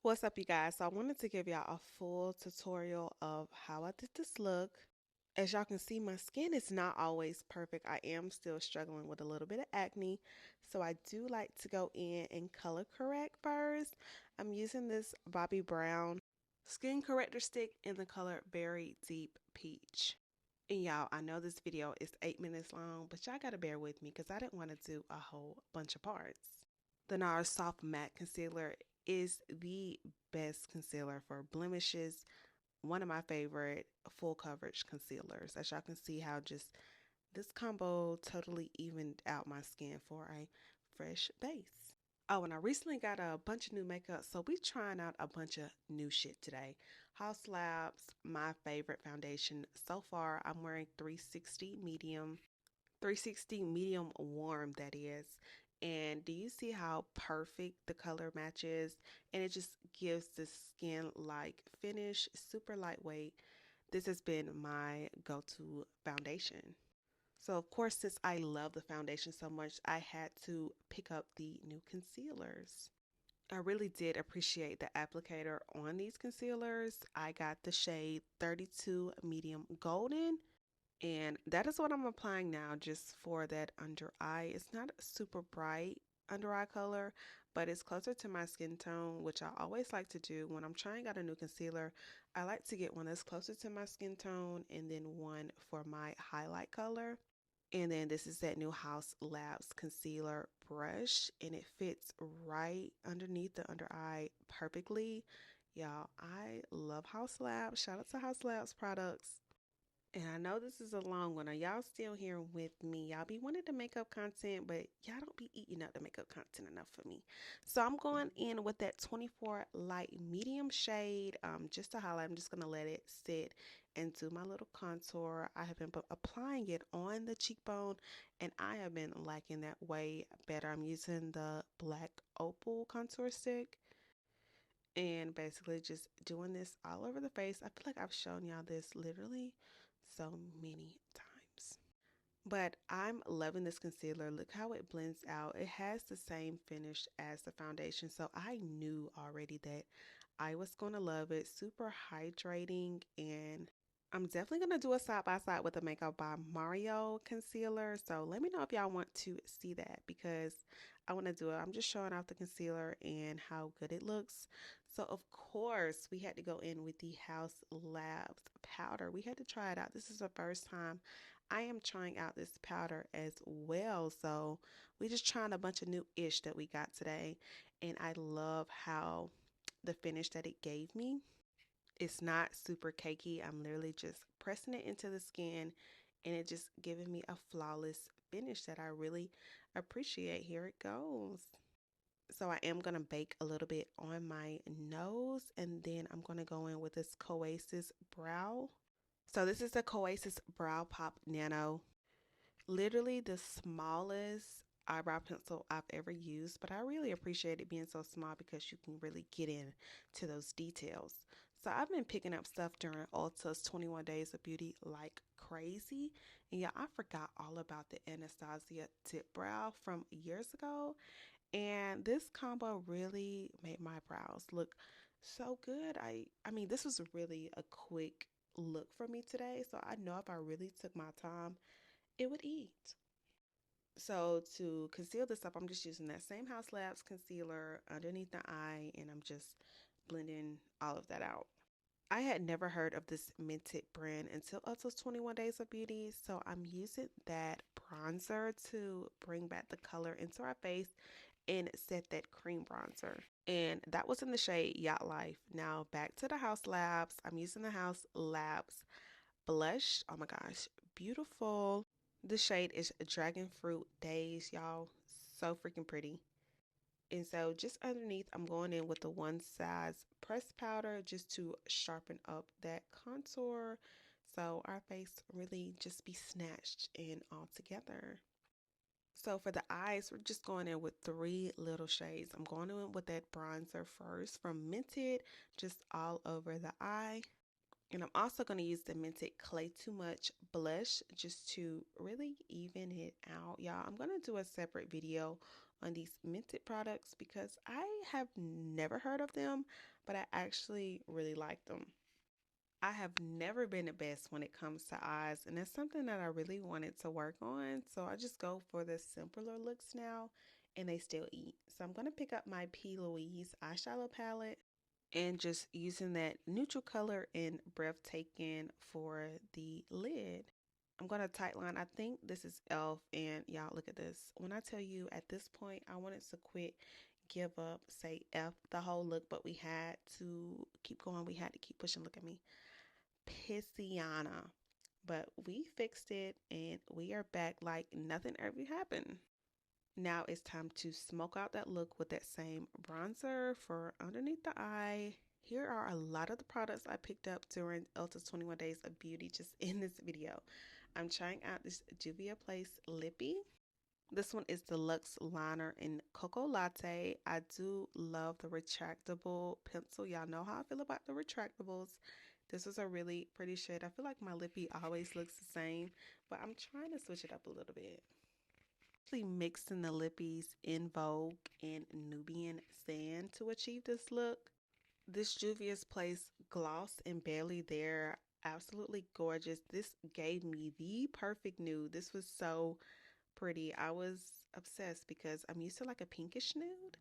What's up, you guys? So I wanted to give y'all a full tutorial of how I did this look. As y'all can see, my skin is not always perfect. I am still struggling with a little bit of acne. So I do like to go in and color correct first. I'm using this Bobbi Brown skin corrector stick in the color Berry Deep Peach. And y'all, I know this video is 8 minutes long, but y'all gotta bear with me because I didn't want to do a whole bunch of parts. The NARS Soft Matte Concealer is the best concealer for blemishes. One of my favorite full coverage concealers. As y'all can see how just this combo totally evened out my skin for a fresh base. Oh, and I recently got a bunch of new makeup, so we trying out a bunch of new shit today. Haus Labs, my favorite foundation. So far, I'm wearing 360 medium warm, that is. And do you see how perfect the color matches? And it just gives the skin like finish, super lightweight. This has been my go-to foundation. So of course, since I love the foundation so much, I had to pick up the new concealers. I really did appreciate the applicator on these concealers. I got the shade 32 medium golden, and that is what I'm applying now, just for that under eye. It's not a super bright under eye color, but it's closer to my skin tone, which I always like to do when I'm trying out a new concealer. I like to get one that's closer to my skin tone and then one for my highlight color. And then this is that new Haus Labs concealer brush, and it fits right underneath the under eye perfectly. Y'all, I love Haus Labs. Shout out to Haus Labs products. And I know this is a long one. Are y'all still here with me? Y'all be wanting the makeup content, but y'all don't be eating up the makeup content enough for me. So I'm going in with that 24 light medium shade, just to highlight. I'm just going to let it sit and do my little contour. I have been applying it on the cheekbone, and I have been liking that way better. I'm using the black opal contour stick and basically just doing this all over the face. I feel like I've shown y'all this literally so many times. But I'm loving this concealer. Look how it blends out. It has the same finish as the foundation. So I knew already that I was going to love it. Super hydrating, and I'm definitely going to do a side by side with the Makeup by Mario concealer. So let me know if y'all want to see that because I want to do it. I'm just showing off the concealer and how good it looks. So of course we had to go in with the Haus Labs powder. We had to try it out. This is the first time I am trying out this powder as well. So we just trying a bunch of new ish that we got today. And I love how the finish that it gave me. It's not super cakey. I'm literally just pressing it into the skin and it just giving me a flawless finish that I really appreciate. Here it goes. So I am going to bake a little bit on my nose, and then I'm going to go in with this Coasis Brow. So this is the Coasis Brow Pop Nano. Literally the smallest eyebrow pencil I've ever used, but I really appreciate it being so small because you can really get in to those details. So I've been picking up stuff during Ulta's 21 Days of Beauty like crazy. And yeah, I forgot all about the Anastasia Tip Brow from years ago. And this combo really made my brows look so good. I mean, this was really a quick look for me today. So I know if I really took my time, it would eat. So to conceal this up, I'm just using that same Haus Labs concealer underneath the eye, and I'm just blending all of that out. I had never heard of this Mented brand until Ulta's 21 Days of Beauty, so I'm using that bronzer to bring back the color into our face and set that cream bronzer. And that was in the shade Yacht Life. Now back to the Haus Labs. I'm using the Haus Labs blush. Oh my gosh, beautiful. The shade is Dragon Fruit Days, y'all. So freaking pretty. And so just underneath, I'm going in with the one size pressed powder just to sharpen up that contour. So our face really just be snatched in all together. So for the eyes, we're just going in with three little shades. I'm going in with that bronzer first from Mented, just all over the eye. And I'm also going to use the Mented Clay Too Much blush just to really even it out. Y'all, I'm going to do a separate video on these Mented products because I have never heard of them, but I actually really like them. I have never been the best when it comes to eyes, and it's something that I really wanted to work on. So I just go for the simpler looks now, and they still eat. So I'm going to pick up my P. Louise eyeshadow palette and just using that neutral color and Breathtaking for the lid. I'm going to tightline. I think this is e.l.f. and y'all look at this. When I tell you at this point, I wanted to quit, give up, say F the whole look, but we had to keep going. We had to keep pushing. Look at me. Pissiana. But we fixed it and we are back like nothing ever happened. Now it's time to smoke out that look with that same bronzer for underneath the eye. Here are a lot of the products I picked up during Ulta's 21 Days of Beauty just in this video. I'm trying out this Juvia Place Lippy. This one is the Luxe Liner in Cocoa Latte. I do love the retractable pencil. Y'all know how I feel about the retractables. This was a really pretty shade. I feel like my lippy always looks the same, but I'm trying to switch it up a little bit. Actually mixing the lippies in Vogue and Nubian Sand to achieve this look. This Juvia's Place gloss and Barely There, absolutely gorgeous. This gave me the perfect nude. This was so pretty. I was obsessed because I'm used to like a pinkish nude,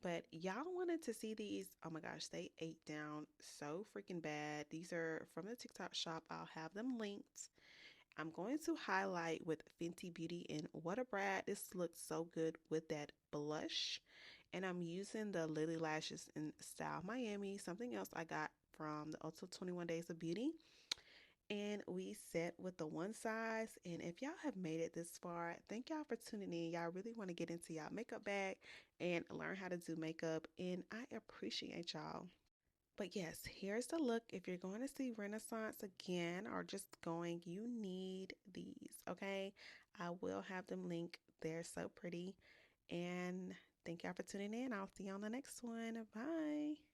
but y'all wanted to see these. Oh my gosh, they ate down so freaking bad. These are from the TikTok shop. I'll have them linked. I'm going to highlight with Fenty Beauty and What a Brat. This looks so good with that blush. And I'm using the Lily Lashes in Style Miami, something else I got from the Ulta 21 Days of Beauty. And we set with the one size. And if y'all have made it this far, thank y'all for tuning in. Y'all really want to get into y'all makeup bag and learn how to do makeup. And I appreciate y'all. But yes, here's the look. If you're going to see Renaissance again or just going, you need these, okay? I will have them linked. They're so pretty. And thank y'all for tuning in. I'll see you on the next one. Bye.